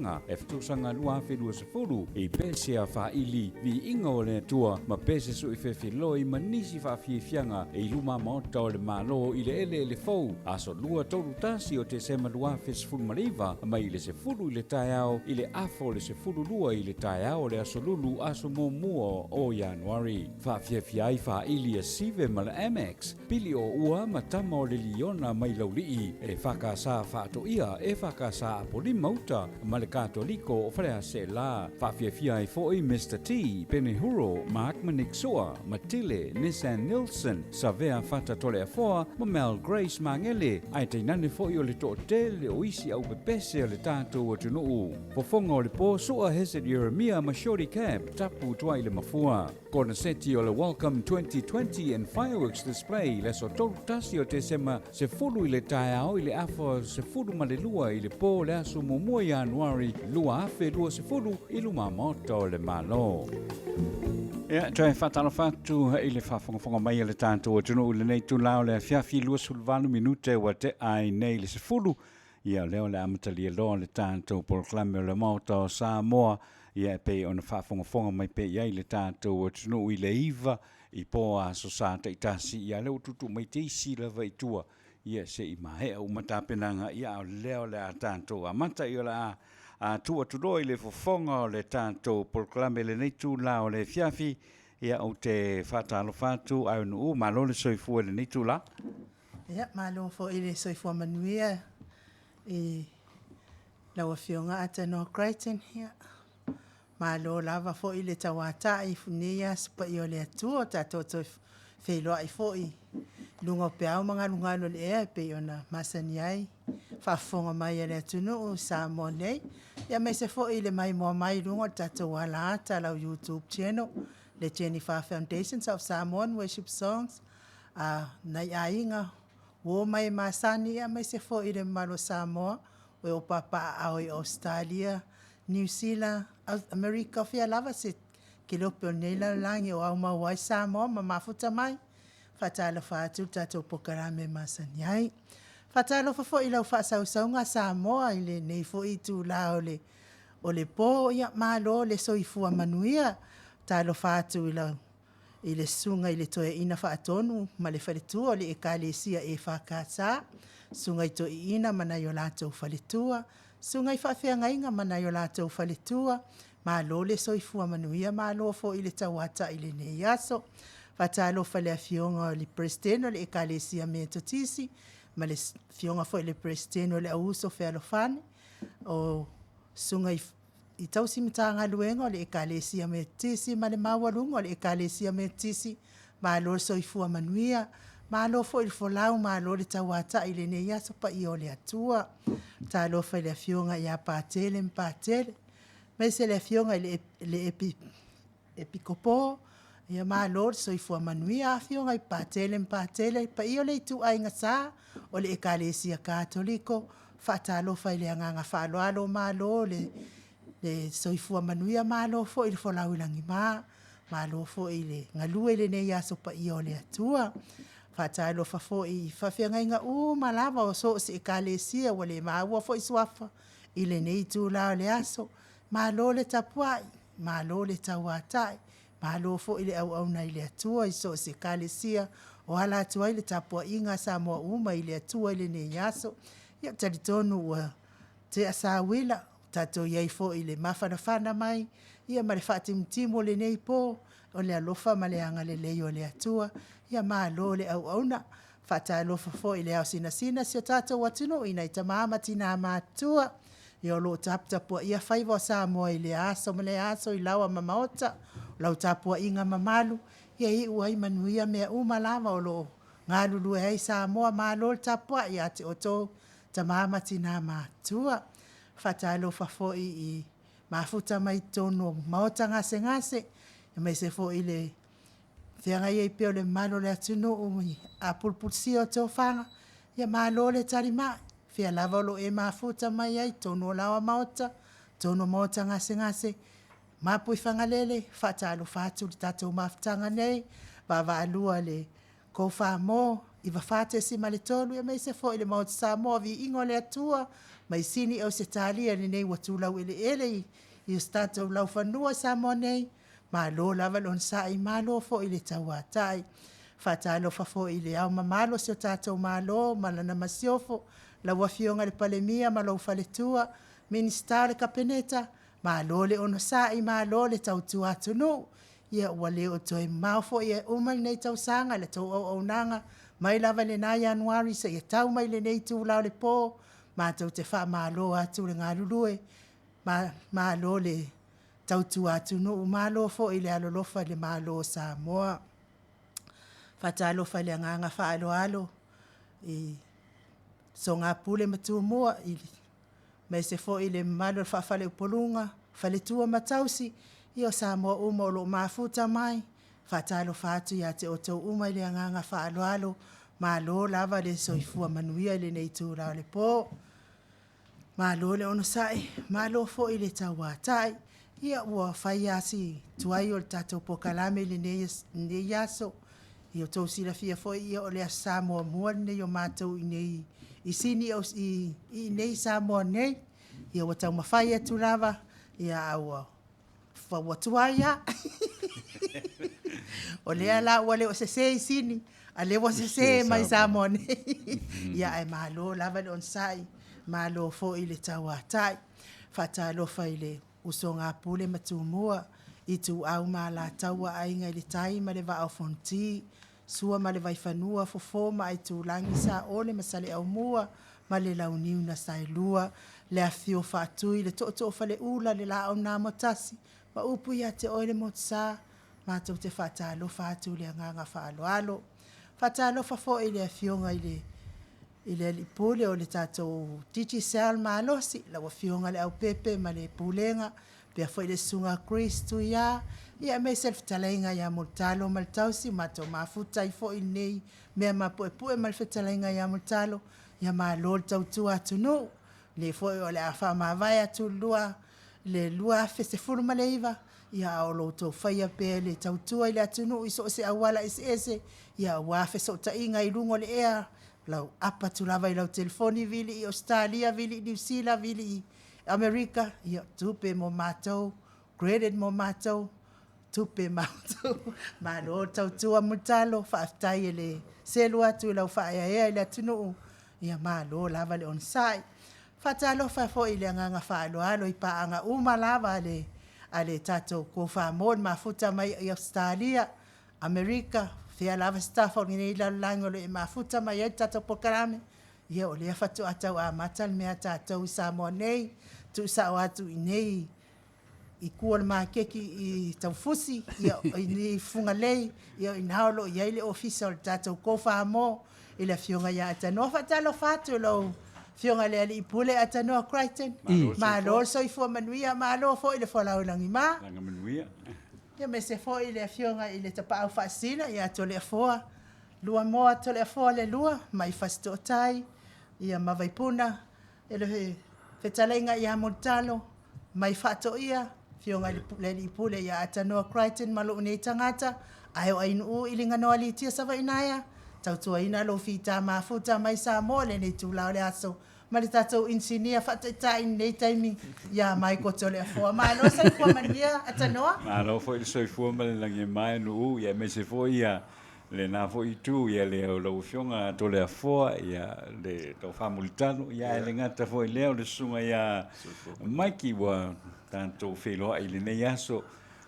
fianga e ftusanga lua fe lua se fulu e pese a whaili Viiga o le atua ma pese su i whewhiloi ma nisi whawhifianga e luma Maota o le malo i le ele le fau aso lua tolu tasi o te sema lua fe se fulu mariva ma i le se fulu i le taiao i le afo le se fulu lua i le taiao le aso lulu aso mua o Januari. Whawhiafia i whaili a sive ma le Amex pili o ua ma tama o le liona mai laulii e whakasa whaato ia e whakasa apoli Maota ma le katoliko o wharea se la. Whawhiafia i foi Mr. T, Penehuro, Mark Maniksua, Matile, Nissan Nilsson, Savea Fata Tole Afoa, ma Mel Grace Mangele, ai te nane foi o le to tele o isi au pepese o le tātou o tunuu. Fofonga o le po sua Hesed Jeremia ma Shorty Cab, tapu tua i le mafua. Kona seti o le Welcome 2020 and Fireworks Display, le so tolu tasi o te sema se fulu i le taiao i le afo se fulu ma le lua i le po le asu mua Januari, lua afe lua se fulu i luma Maota o le malo. Ia, toi whatalo whatu i le whafonga mai le tātou o tunu u le nei tu lao le fiafi lua sulvalu minute wa te ai nei le se fulu. Ia leo le amatali loa le tātou POLOKALAME o le Maota o Samoa. Ia pe ona whafonga mai pe iai le tātou o tunu i le iwa i po a so sa te itasi. Ia leo tutu mai te isi la vai tua. Ia se i mahea u matapenanga ia o leo le a tātou a mata i o la a tua tudo i le fofonga o le tātou POLOKALAME le nei tu la o le fiafi ia o te whatalo whatu au nu malo le soifua le nei tu la. Ia malo fo i le soifua manuia i laua fionga ata no Crichton ia. Malo lava fo i le tawata i funia spa i o le atua tātou toi wheloa i fo i lunga pe au mga lungalo le ea pe ona masani ai whafonga mai e le atunu o Samoa nei. Ia me se fo i le MAIMOA mai lunga tātou ala ata lau YouTube channel le Jennifer Foundations of Samoan Worship Songs. Nai ainga wo mai masani ia me se fo i le malo Samoa o o papa au i Australia, New Zealand, America fia lava se ke lope o neila langi o au mawai Samoa ma mafuta mai. Fatalo fatu tātou POLOKALAME masani ai. Fatalo fo i lau whasausaunga Samoa i le nei fo i tu la o le po ia malo le soifua manuia. Talo fatu i le sunga i le toe ina whaatonu ma le whaletua o le ekalesia e whakata. Sunga i to i ina mana i o lātou whaletua. Sunga i whawhiangainga mana i o lātou whaletua. Malo le soifua manuia malo fo i le tawata i le nei aso. Fatalo fale a fionga o le presteno le ekalesia me totisi. Ma le fionga fo i le presteno le auso fealofane. O sunga i tausi mitanga luenga o le ekalesia me tisi. Ma le mawalunga o le ekalesia me tisi. Ma lo soifua manuia. Ma lo fo i le folau ma lo le tawata i le nei aso pa i o le atua. Talo fale a fionga i a patele mpatele. Ma se le fionga i le epikopo. Ia malo soifua manuia fionga i patele mpatele pa i o le tu ainga sa o le ekalesia katoliko fatalo fa ile anga falo malo le soifua manuia malo fo il folau langi malo fo ile ngalue le nei aso pa i o le atua fatalo fa fo i fa fianga inga malava o so se ekalesia o le maua fo i swafa ile nei tu la le aso malo le tapuai malo le tawatai malo fo ile au na ile atua i so se kalesia o ala atua ile tapua inga Samoa uma ile atua ile ne yaso ia talitonu ua te asawila tato iai fo ile mawhanawhana mai ia mare whaatimtimo le nei po o le alofa ma le anga le lei o le atua ia malo le au na whata alofa fo ile au sina si o tato watino ina i tamama tina matua ia lo tapua ia whaiva o Samoa ile aso ma le aso i lawa ma Maota lau tapua inga mamalu ia i uai manuia mea lava o lo ngalulu e Samoa malo tapua ia te oto tamama tina matua fatalo fafo i mafuta mai tono Maota ngase me se fo ile fianga ia pe le malo le atino a pulpulsi o to fanga ia malo le tarima fia lava lo e mafuta mai ai tono lawa Maota tono Maota ngase mapu i whangalele, whatalo whatu li tatou mawhtanga nei, wawa alua le ko wha mō, I whawhate si ma le tolu e mai se fo i le Maota Samoa Viiga o le Atua mai sini au se talia ni nei watulau ele i o statou lau whanua Samoa nei ma lo lava lon sa i malo fo i le tauatai whatalo fo i le au mamalo se o tatou malo malana masiofo la wafionga le palemia ma lo whaletua minister le kapeneta ma lo le ono sa i ma lo le tautua atunu ia wale o toi maofo ia umai nei tau sanga le tau au nanga mai lava le na Januari se ia tau mai le nei tu lau le po ma tau te wha ma lo atu le ngā lulue ma lo le tau tu atunu ma lo fo i le alolofa le ma lo Samoa whatalo wha le nganga wha alo i so ngā pule matu mua i mai se fo i le malo whawhale upolunga whale tua matausi i o Samoa uma o lo mafuta mai whatalo whatu ia te o tau uma i le nganga wha alo ma lo lava le soifua manuia le nei tu rao le po ma lo le ono sai ma lo fo i le tauatai ia ua whai asi tuai o le tatou pokalame le nei yaso i o tau sila fia fo i o le Samoa mua nei o mātou i nei i sini i nei Samoa nei i o tau mawhai atu lava ia aua whawatuai ia o lea la ua leo se i sini a leo se mai Samoa nei ia e malo lava le on sai malo fo i le tauatai whatalo whai le uso ngā pule matumua i tu au ma la taua ainga i le taima le va au fonti sua ma le vai whanua fofo ma i tu langi sa ole masale au mua ma le launiu na sailua le afio whatui le to whale ula le la au nā motasi ma upu ia te oile motsa ma tau te whatalo whatu le anganga whaaloalo whatalo whafo i le afionga i le pule o le tatou titi sel ma alosi la wafionga le au pepe ma le pulenga pia foi le sunga Kristu ia me self talainga ia multalo maltausi mato mafuta i foi nei me ma poe mal fetalainga ia multalo ia ma lol tautu atunu le foi o le afa ma vai atu lua le lua fe se furma leiva ia o lo to faia pe le tautu ile atunu iso se awala ese ia wa fe so tainga i lungo le ea lau apa tu lava i lau telefoni vili i Australia vili i New Zealand vili i Amerika ia tupe mo matou graded mo matou tupe matou ma lo tautua mutalo whaatai ele selua tu lau whaia ile atunu ia ma lo lava le on sai whatalo whafo i le nganga whaaloalo i paanga uma lava ale tatou ko whamon mafuta mai i Australia Amerika fia lava staff o ngini ila lango le mafuta mai e tatou pokalame ia o lea whatu atau a matal mea tatou Samoa nei tu sa watu i nei i kua le makeki i tau fusi ia i ni funga lei ia i naolo ia ile official tatou ko whamo i le fionga ia atanoa whatalo whatu lau fionga le ali i pule atanoa Crichton ma lo so i fua manuia ma lo fo i le whalau langi ma langa manuia ia me se fo i le fionga i le tapau whaasina ia to le foa lua moa to le foa le lua mai fasto tai ia mawaipuna e le fetalainga ia montalo mai fato ia fionga le i pule ia atanoa Crichton malo nei tangata ai ainu i linga noa li tia sava inaya tautua ina lo fita mafuta mai Samoa le nei tula le aso ma le tatou insinia whataita i nei taimi ia mai koto le foa ma lo sa fua mania atanoa ma lo fo i soifua ma le langi mai no ia me se fo ia le na fo i tu ia le lo fionga to le foa ia le to famultano ia le ngata fo i leo le sunga ia mai ki wa tanto felo i le nei aso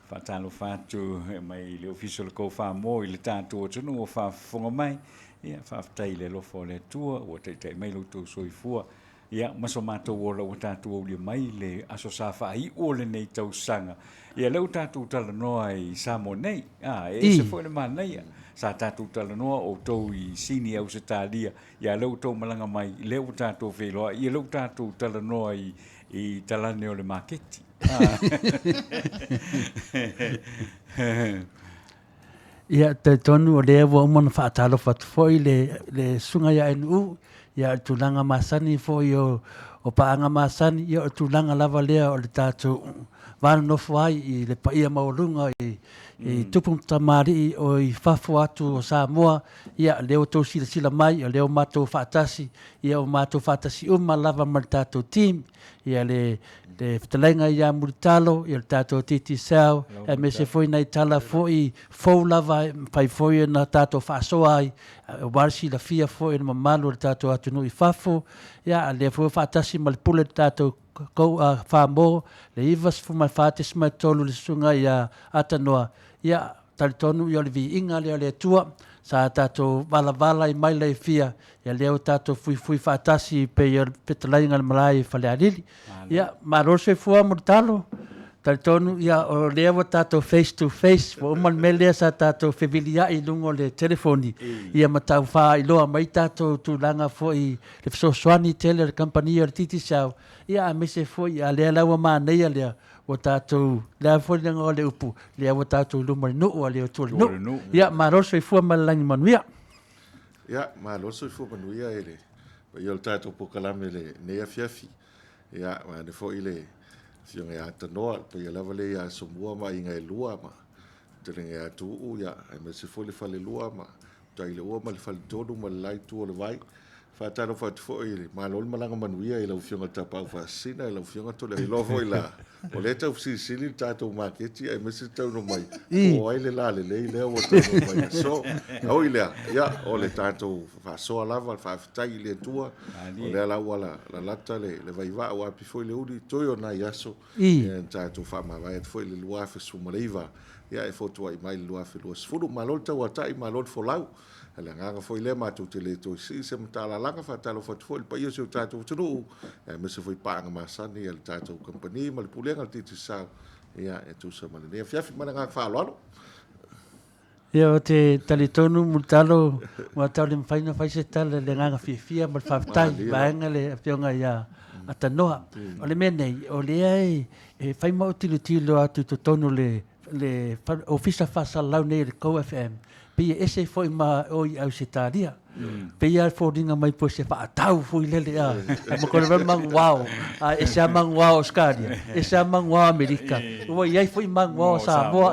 fatalo fatu mai le official ko fa mo i le tanto tunu o fa fonga mai ia fa tai le lo fo le tua o te mai lo to soifua ia maso mato o lo tatu o le mai le aso sa fa i o le nei tau sanga ia le tatu tala noa i Samoa nei e se fo le manai sa tatu tala noa o to i sini au se talia ia le to malanga mai le tatu felo ia le tatu tala noa i talane o le marketi ia te tonu o le wa mon fa talo fat foi le sunga ya nu ia tulanga masani foi o paanga masani ia tulanga lava lea o le tatu vana no fai I le paia maulunga I tupung tamari o I fafu atu o Samoa ia leo tau sila mai o leo matou faatasi ia o matou faatasi lava ma le tatou team ia le fitalenga ia mulitalo ia le tatou titi sao e me se foi nei tala foi fou lava fai foi na tatou faasoa ai o warsi la fia foi na mamalu le tatou atunu I fafu ia le foi faatasi ma le pule le tatou ko famo le ivas fu mai fates mai tolu le sunga ia atanoa ia talitonu ia le viiga le Atua sa tatou vala I mai le fia ia leo tatou fui faatasi pe ia petalaiga le malai falealili ia marose fua mo talo talitonu ia o lea wa tatou face to face o man mele sa tatou feviliai lungo le telefoni ia matau fa iloa mai tatou tulaga foi le fesoasoani tele le kampania le titi sao ia me se foi a lea laua manei lea o tatou lea foi le ngole upu lea o tatou luma no o lea tolu no ia marose fua malangi manuia ia marose fua manuia ele ia o tatou pokalame le nei afiafi ia ma ne foi le fionga ia tanoa pe ia lava le ia Samoa ma inga lua ma tele ia tu ia me se foi le fale lua ma tai le ua ma le fale tonu ma le lai tu o le vai fa tano fa foi ma lol malanga manuia ia le fionga tapa fa sina le fionga to le lo foi la o le tau sili tatou maketi ai me se tau no mai o ai le la le o tau no mai so o ile ia o le tatou fa so lava fa tai le tua o le la wala la lata le vai va o api foi le udi toyo na yaso e tatou fa ma vai foi le lua fa sumaleiva ia e foto ai mai lua fa lua fulu malol tau atai malol folau ala nganga foi le matu te le to si se mtala langa fa talo fa foi pa io se tatou tunu e me se foi pa nga masani el tatou company mal pulenga al titi sa ia e tu sa mane fiafi mana nga fa lo ia o te talitonu multalo wa tau faina fai se tala le nganga fia mal faftai vaenga le fionga ia atanoa o le menei o le ai e fai mo tilo atu to tonu le ofisa fa salau nei le co FM pe ese foi ma oi au setaria pe ia fodinga mai po se fa tau foi lele a mo ko mang wow ese mang wow Australia ese mang wow America o ia foi mang wow Samoa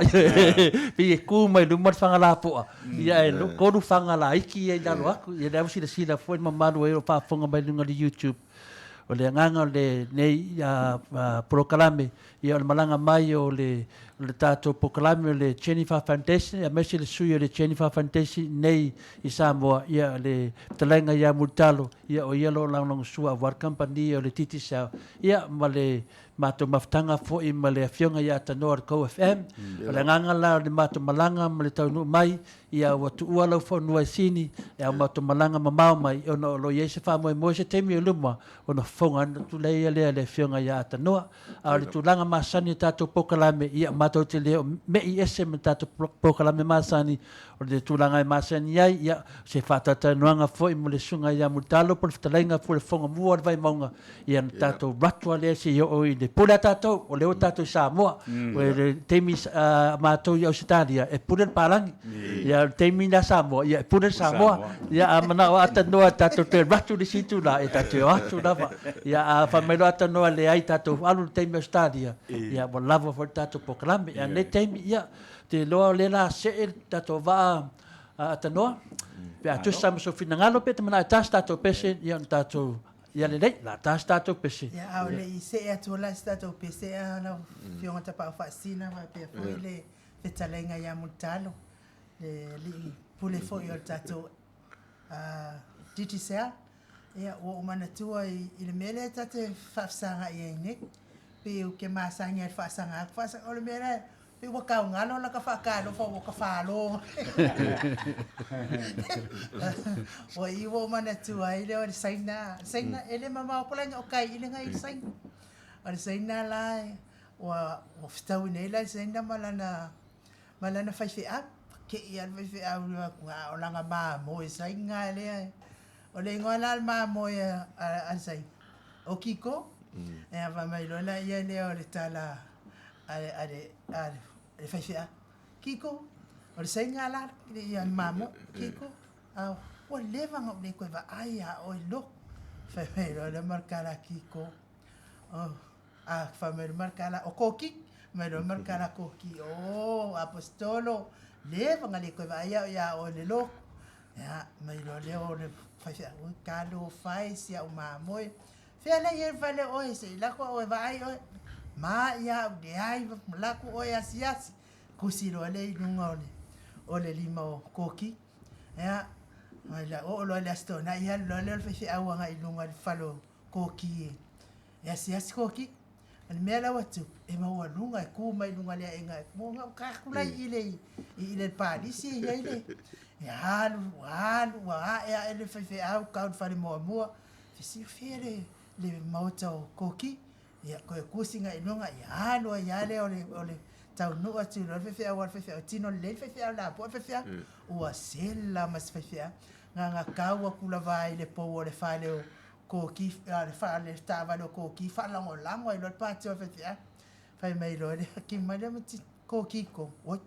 pe ku mai lu mar fanga la po ia ko lu fanga la iki ia dalo aku ia dau sila foi ma malu e fa fonga mai lunga di YouTube o le nganga le nei POLOKALAME ia o malanga mai o le tatou pokalame le Jennifer Foundation a mesi le sui o le Jennifer Foundation nei I Samoa ia le talenga ia multalo ia o ia lo lang sua war company o le titi sao ia ma le mato maftanga fo I ma le afionga ia tanoa ko FM o le nganga la le mato malanga ma le taunu mai ia o tu ua lau fo nua sini ia o mato malanga mamau mai o no lo yese fa mo se temi o luma o no fonga tu le le afionga ia tanoa a le tulanga masani tatou pokalame ia mato te leo me I ese me tatou pokalame masani o le tulanga I masani ai ia se fatata noanga fo I mo le sunga ia multalo por fitalenga fo le fonga mua vai maunga ia tatou ratua le se yo o le pula tatou o le o tatou Samoa o le TAIMI matou ia Australia e pula palangi ia TAIMI na Samoa ia pula Samoa ia amana o atanoa tatou te ratu le situ la e tatou atu lava ia a famelo atanoa le ai tatou alu TAIMI Australia ia mo lava fo tatou pokalame ia le TAIMI ia te loa le la se tatou va atanoa pe atu sama so finangalo pe te mana tas tatou pese ia tatou ia le la tas tatou pese ia au le I se atu la tatou pese ana fionga tapa fasina va pe foi le talenga ia multalo le pule foi o tatou titi sea ia o manatua I le mele tate fafsanga ia ne pe o ke masanga fafsanga o le mele pe wa ka ngalo la ka fa ka lo fo ka fa lo o I wo manatua ile o saina ele mama ko la o kai ile ngai saina o saina la o ftau nei la saina malana fa FIAFIA ke ia FIAFIA o la ma mo saina ele o le ngola ma mo a sai o kiko e va mai lo la ia le o le tala ale FIAFIA kiko o le saina la ia mamo kiko o leva ngo le ko va aia o lo fa lo le marca la kiko fa me marca la o koki mai lo markara koki o apostolo le vangale ko vai ya o le lo ya mai lo le o le fai o kalo fai sia o mamoi fela ye vale o se la ko o vai o ma ya de ai la ko o ya sia kusiro le lunga o le lima o koki ya mai la o lo le sto na ya lo le fai a wanga i lunga le falo koki ya sia koki an mela watu e ma wa lunga e ku mai lunga le enga mo nga ka kula ile parisi ya ile ya halu wa ya ele fai au ka fale mo fisi fere le Maota o koki ya ko kusinga inonga ya lo ya le ole tau no atu lo fe o tino le fe la po fe o sela mas fe nga kaua kula vai le po o le fale o koki le fale stava lo koki fala ngo lango i lo pati o fe fai mai lo le ki mai le mti koki ko o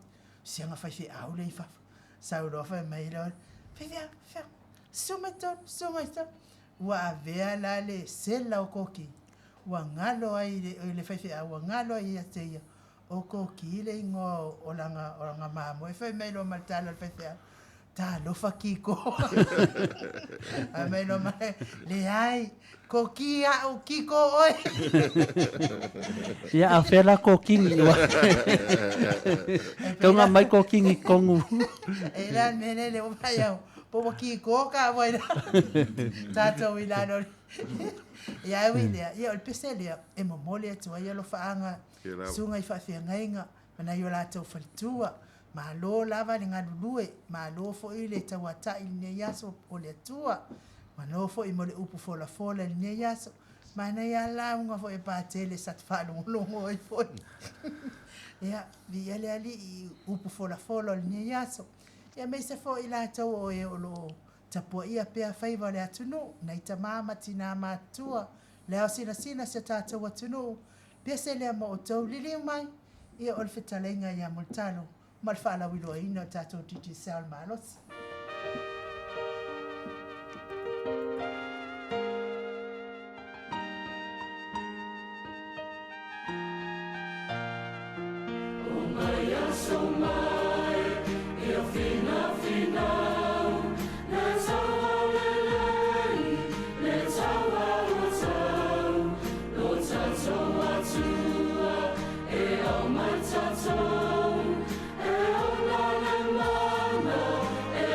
sianga fa au le fa sa lo fa mai lo fe sumeto wa vea la le sela o koki wa ngalo ai le fefe a wa ngalo ai ateia o koki le ngo o langa mamo e fe mai lo maltalo le fefe ta lo fakiko a mai lo mai le ai koki a o kiko oi ya afela koki wa tonga mai koki ni kongu e la nene le o mai po ki ko ka vai tato wilano ya wile ya el pesele e mo mole tu ya lo faanga sunga i fa fianga mana yo la to faltua ma lo lava ni ngadulue ma lo fo ile tawata ile yaso o le tua ma no fo i mo le upu fola ile yaso mana ya la nga fo e patele sat fa lo ngoi fo ya vi ale ali upu fola ile yaso ya me se fo ila tau o e o lo tapo ia pea faiva le atunu na ita mama tina matua leo sina se tata atunu pia se le mo tau lili mai ia o fetalenga ya multalo malfala wilo ina tata titi sal malos E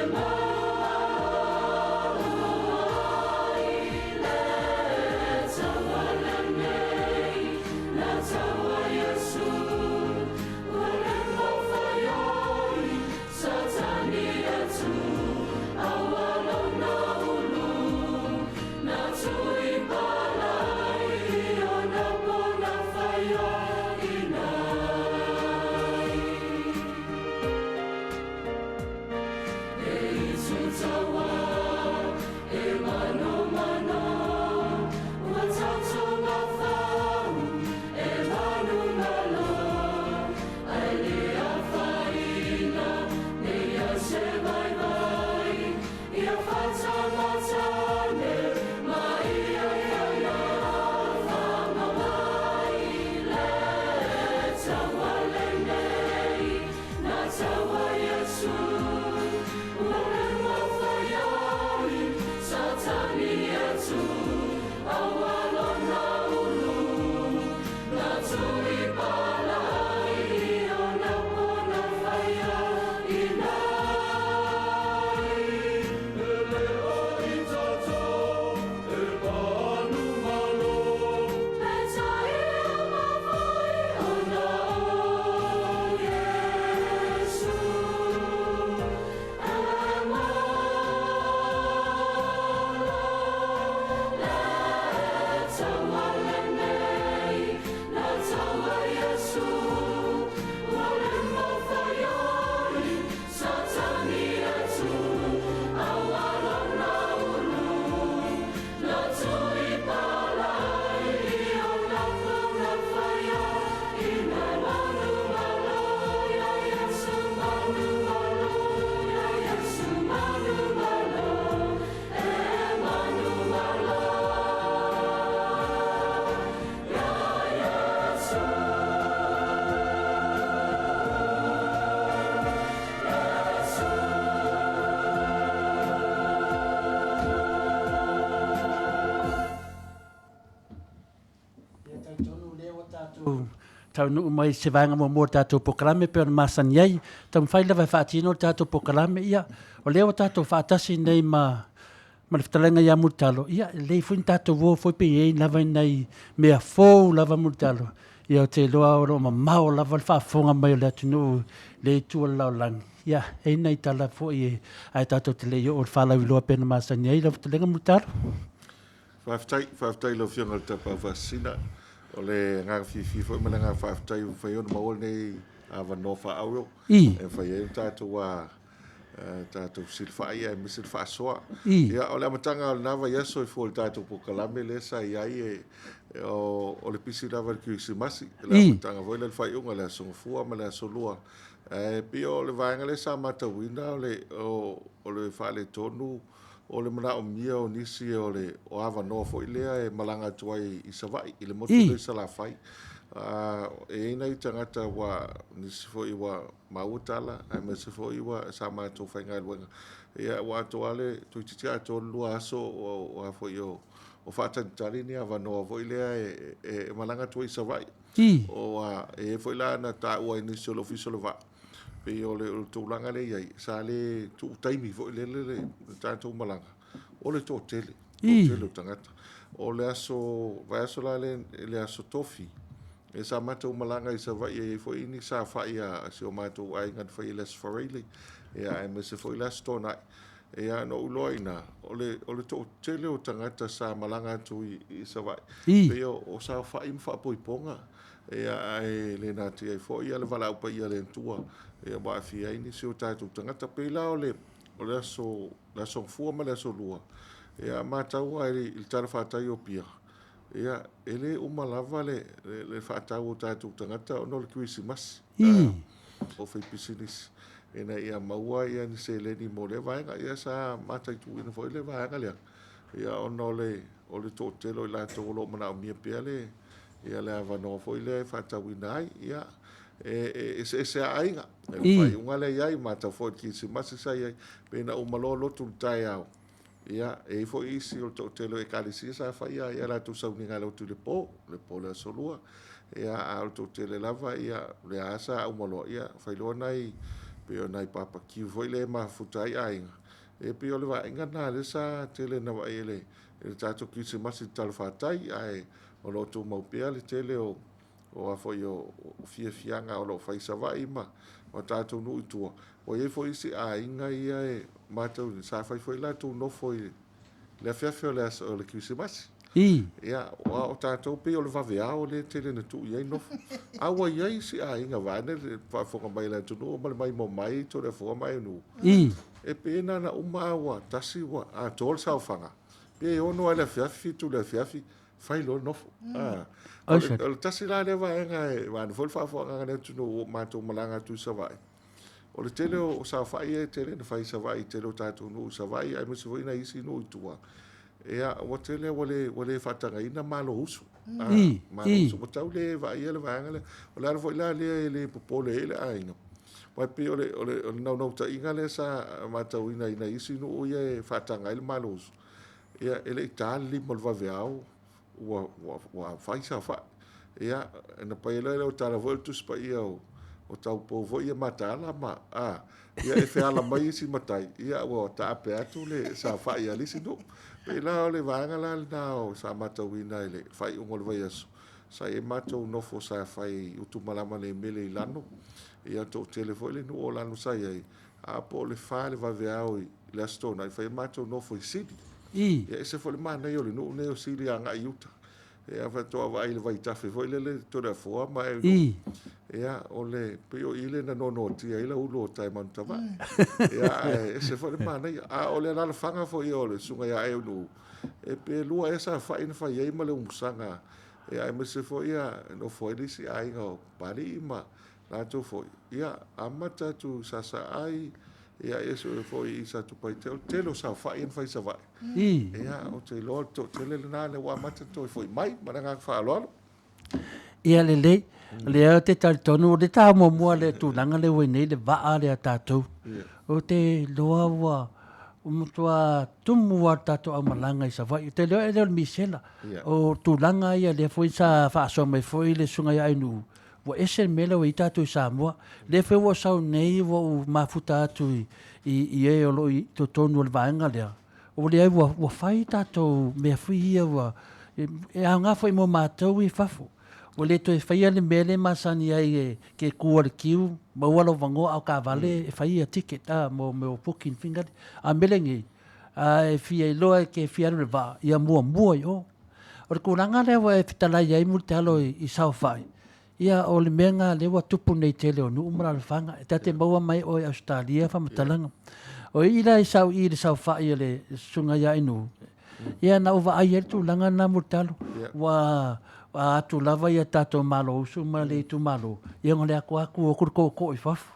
tau nu mai se vanga mo tatou pokalame pe ona masaniai tau fai lava faatino tatou pokalame ia o leo tatou faatasi nei ma le fatalenga ia mutalo ia le fuin tatou vo foi pe ei lava nei mea fou lava mutalo ia te loa o mau lava le faafoga mai o le atunu le tua laulangi ia e nei tala foi ai tatou te leo o le falauiloa pena masaniai lava fatalenga mutalo Whaftai lo whianga le tapa whasina o le ngā whiwhi fo ima le ngā whaftai whai ona maua nei awa no whaauyo e whai e tātou a tātou silwhai e misil whaasoa ia o le amatanga o le nawa iaso i fo le tātou pokalame le sa iai o le pisi lava le kiusimasi le amatanga voi le whai unga le asongafua ma le asolua pio o le vaenga le sa matawina o le whale tonu o le mana o mia o nisi o le o ava no fo ilea e malanga tuai i savai i le motu le salafai e ina i tangata wa nisi fo i wa mautala ai me se fo i wa sa ma to fainga luenga ia wa to ale tu titi a to lua aso o a fo i o fata tari ni ava no fo ilea e malanga tuai i savai o e fo ila na ta ua nisi o lo fiso lo va pe o le tūlanga le iai sa le tu taimi fo le tātou malanga o le tō tele o tangata o le aso vai aso la le aso tofi e sa mātou malanga i sa vai e fo ini sa fai a se o mātou ai ngat fai les fareili e a me se fo les tōnai e a no uloina o le tō tele o tangata sa malanga tu i sa vai pe o sa fai mfa poiponga e a le nati ai fo ia le vala upa ia le tua e ba afia ini se o tātou tangata pe la o le aso fua ma le aso lua e a mātau ai il tara whātai o pia e a ele umalava le whātau o tātou tangata o no le Christmas o whai pisinis e na ia maua ia ni se leni mo le vaenga ia sa mātai tu ina fo le vaenga lea ia ono o le tōtelo i la tōlo mana o mia pia le ia le ava no fo le whātau inai ia se ainga fai unga le iai mata fo ki se masi sai ai pena o malolo tu tai au ia e fo isi o to telo e kalisi sa fai ia la tu sau ninga lo tu le po le solua ia al to tele lava ia le asa o malo ia fai lo nai pe o nai papa ki fo le ma futai ainga e pe o le va inga na le sa tele na va ele e tato ki se masi tal fatai ai o lo tu mau pe le tele o a foi o fiafianga o lo fai savai ma o tātou nui tua o e foi si a inga ia e mātou sa fai foi la tu no foi le fiafia o le kiusimasi ia o tātou pe o le vavea o le tele na tu iai nofo aua iai si a inga vane whaafonga mai la tu no ma mai mo mai to le fua mai nu e pe na uma aua tasi wa a tol saufanga pe ono le fiafi tu le fiafi fai lo nofo o tasi la le vaenga e vane fol whaafonga ngane tu no mātou malanga tu savai o le tele o sa fai e tele na fai savai tele o tātou no savai ai mese foi na isi no itua ea o tele wale fatanga ina malo usu malo usu mo tau le vai le vaenga le o la foi la le popole ele ainga mai pe o le no ta inga le sa mātou ina isi no o ia fatanga ele malo usu ea ele itali mo le vaveao wa fai sa fa ia na pai le o tala voltu spa ia o tau po vo ia matala ma ia e fe ala mai si matai ia o ta pe atu le sa fa ia lisi no pe la le vanga la na o sa mata wina ile fai un ol vai aso sa e mato no fo sa fai utu malama le mele lano ia to telefone no o lano sa ia a po le fa le va veao le stona fai mato no fo sidi ia se fo le mana io le no ne o sili anga iuta ia fa to vai le vai tafe foi le to da fo ma ia ole pe o ile na no ti ile u lo tai man tava ia se fo le mana a ole la fanga fo io le sunga ia e no e pe lua esa fa in fa ia ma le umsanga ia me se fo ia no fo ile si ai go pari ma la to fo ia amata tu sasa ai ia eso fo isa tu pai te lo sa fa in fa sa vai ia o te lo to te le na le wa mata to fo mai ma nga fa lo ia le te tal tonu de ta mo le tu nanga le we nei le va ale tatou o te loa wa umtua tumu wa tatou amalanga i sa vai te le misela o tu langa ia le foi sa fa so mai foi le sunga ia nu wa ese mele o ita tu Samoa le fe wa sau nei wa mafuta tu i e o lo i to tonu le vaenga lea o le ai wa fai tatou mea fui ia wa e anga foi mo matou i fafo o le to e fai le mele masani ai ke kua le kiu ma walo vango au ka vale e fai a ticket mo booking finger a melengi a e fia loa ke fia le va ia mua yo o le kuranga le wa e fitala ia i multalo i sau fai ia o le menga le wa tupu nei tele o nu umra le fanga e tate maua mai o Australia fa matalanga o ila i le sau fai le sunga ia inu ia na uva ai tu langa na multalo wa atu lava ia tato malo usu ma le tu malo ia ngole aku o ko i fafu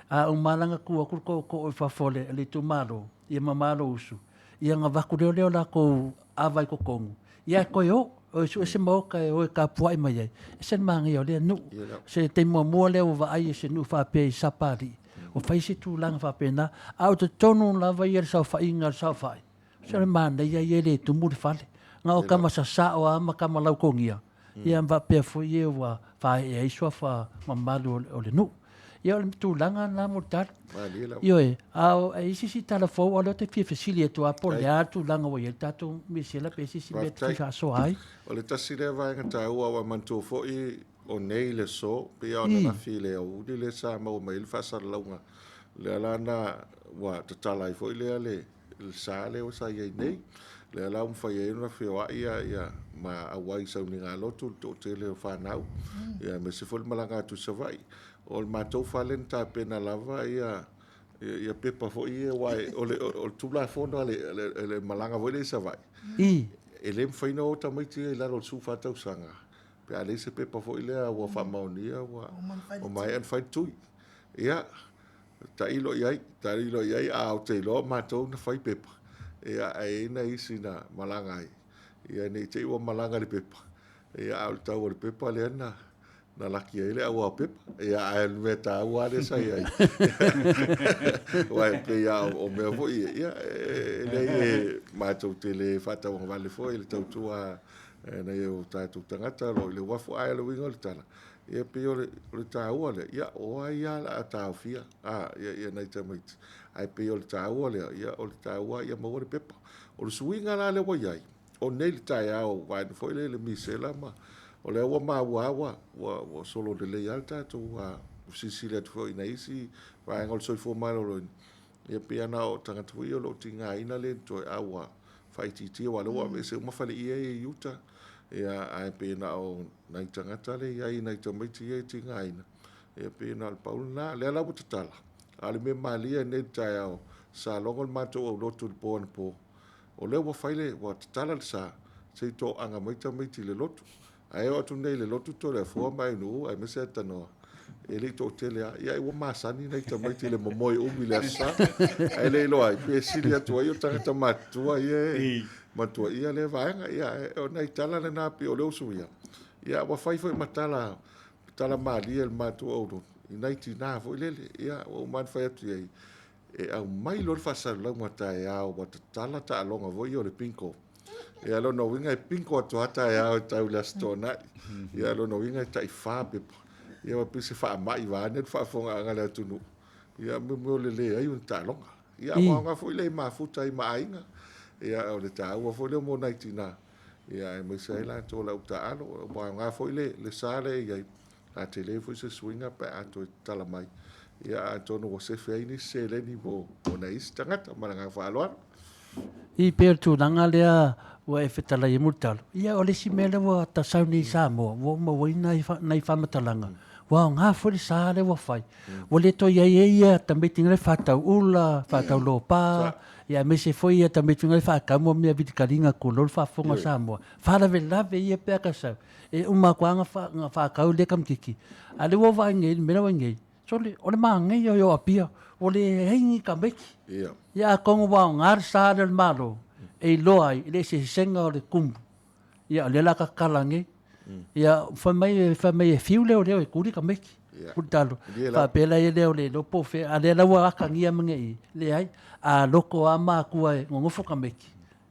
a umalanga ku ko i fafu le tu malo ia mamalo usu ia nga vaku leo la ko avai ko kongu ia ko yo o se mo ka o ka puai mai se mangi o le nu se te mo le o vai se nu fa pe sapari o fai se tu langa fa pena au te tonu lava ia sa fa inga sa fai se manda ia le tu mu fale nga o kama sa o ama kama lau kongia ia va pe fo ia wa fa e iso fa mamalu o le nu ia le tu langa na mortar io au e si tala fo o le te fi facile to apo le tu langa o ia tatu mi se la pe si met fa so ai o le tasi le vai ngata ua wa mantu fo i o nei le so pe o na file o le sa mo mai fa sa launga le lana wa tala i fo le sa le o sa ia nei le la un fa ia na fio ia ma awai sa ni ngalo tu te le fa nau ia me se fol malanga tu sa vai o ma to fa len ta pena lava ia pepa fo ia wai o tu la fo no le malanga vo le sa vai ele foi no ta mai ti la ro su fa tau sanga pe ale se pepa fo ile wa fa maunia wa o mai en fai tu ia ta ilo iai a o te lo ma to na fai pepa ia ai na isina malanga ia nei te o malanga le pepa ia au tau le pepa le na laki ele au pepa ia ai meta au ale sai ai wai pe ia o me vo ia nei ma to te le fata o vale fo ele tau tua na eu tu tangata lo le wafu ai le wingo le tala ia pe o le tau ole ia o ai ala tau fia ia nei te mai ai pe o le tau ole ia o le tau ia mo le pepa o le swinga la le wai ai o nei le tai au vai fo le misela ma o le wa ma wa solo de le alta to Sicilia to ina isi vai ngol so fo malo lo ia pe ana o tanga tu yo lo tinga ina le to awa fai ti wa lo wa se ma fale ia yuta ia ai pe na o nai tanga tale ia ina to mai ti tinga ina ia pe na paul na le la butala ale me malia ne tai au sa longol ma to o lo tu po o le wa fai le wa tala sa se to anga mai ti le lotu ai o tu nei le lotu to le fo mai no ai me se tano ele to tele ia i wa masani nei ta mai tele momoi o mi le sa ai le lo ai pe silia to io tanga matua ia matua ia le vaenga ia o nei tala le na pe o lo suia ia wa fai foi matala malia el matua o nei tina fo le ia o man fai atu ia e au mai lo fa sa lo mata ia o tala ta longa vo io le pinko ia lo no winga pinko to ata ia o tau la stona ia lo no winga tai fa pe ia wa pise fa mai va net fa fonga ngala tunu ia mo le ai un ta longa ia wa nga foi le ma futa i mai nga ia o le ta wa foi le mo nai tina ia mo sai la to la uta alo wa nga foi le sale ia a tele foi se swinga pa ato tala mai ia to no se fe ni se le ni bo ona is tanga malanga fa alo i per tu langa lea wa e fetala i mutalo ia o le si mele wa ta sauni Samoa wa ma waina nai fa matalanga wa nga fo sa le wa fai wa le to ia tambe tinga fa ta ula fa ta lo pa ia me se foi ia tambe tinga fa ka mo mia vitikalinga ko lo fa fonga Samoa fa la ve ia pe ka sa e uma kwanga fa ka le kam kiki ale wa va nge me la nge so le o le ma nge yo apia o le hengi ka beki ia kongo wa ngar sa le malo e loai le se senga o le kum ia le la ka kalange ia fa mai fiu le e kuri ka meki putalo fa pela e le lo po fe ale la wa ka ngia mnge le ai a loko ama ku e ngofo ka meki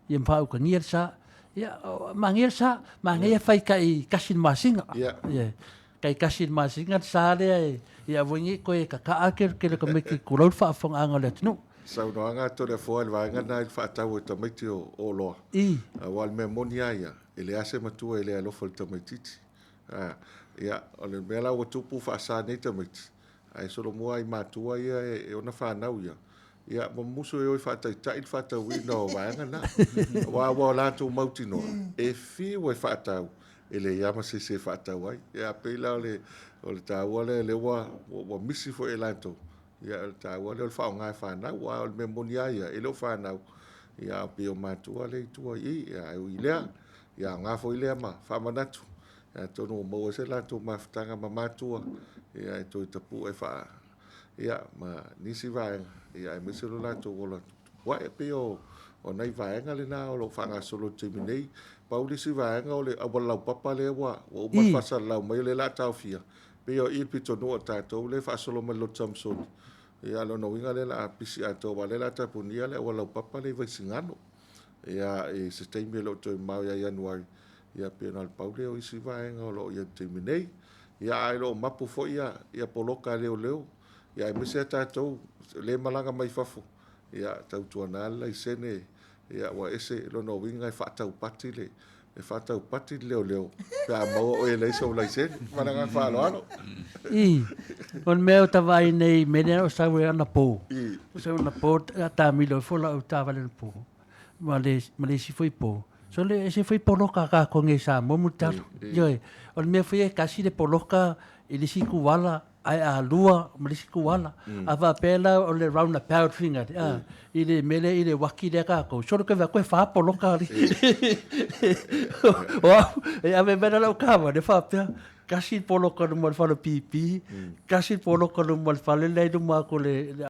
ia fa ka ngia sa ia mangir sa mangia fai ka i kasin masinga ia kai kasi masinga sa le ia wingi ko e ka ke le ko me ki kulau fa fonga anga le tunu Sau noanga to le fo le vanga na il fa tau to mai tio o lo. Wal me monia ia ele ase matu ele alo fol to mai titi. Ia o le mela o tupu fa sa nei to mai. Ai solo mo ai matua ia e ona fa na ia. Ia mo muso e fa tai tai fa tau i no vanga na. Wa la to mauti no. E fi we fa tau ele ia ma se fa tau ai. Ia pela o le tau le wa misi fo elanto. Ia ta wale o fa nga fa na wa o memonia ia e lo fa na ia pe o matua le tua i ia o ile ia nga fo ile ma fa manatu ia to no mo se la to maftanga ma matua ia to tapu e fa ia ma nisi va ia me se lo la to wala wa e pe o nai va nga le na o lo fa nga solo terminei pauli si va nga o le wala papa le wa o ma fa sa la mai le la ta fia pe o il pito no ta to le fa solo ma lo Samson ia lo no winga le la pisi ato wale la tapunia le wala papa le vaisingano ia e se taimi lo to mau ia Januari ia penal paule o isi vaenga lo ia terminei ia ai lo mapu fo ia poloka leo ia me se tato le malanga mai fafu ia tau tuana la isene ia wa ese lo no winga fa tau pati le e fa tau pati leo pa mo o ele so la isene malanga fa lo ano on meo tawai nei mene o sawe ana po. O sawe ana po ta milo fola o ta vale po. Male si foi po. So le se foi poloka ka con esa momutar. Yo on me foi kasi de poloka ele si kuala ai a lua male si kuala. Ava pela o le round the power finger. Ile mele ile waki de ka ko. So ke va ko fa poloka ri. Wow, e ave bena la kava de fa kasi polo ko mo fa pipi kasi polo ko mo fa le le mo ko le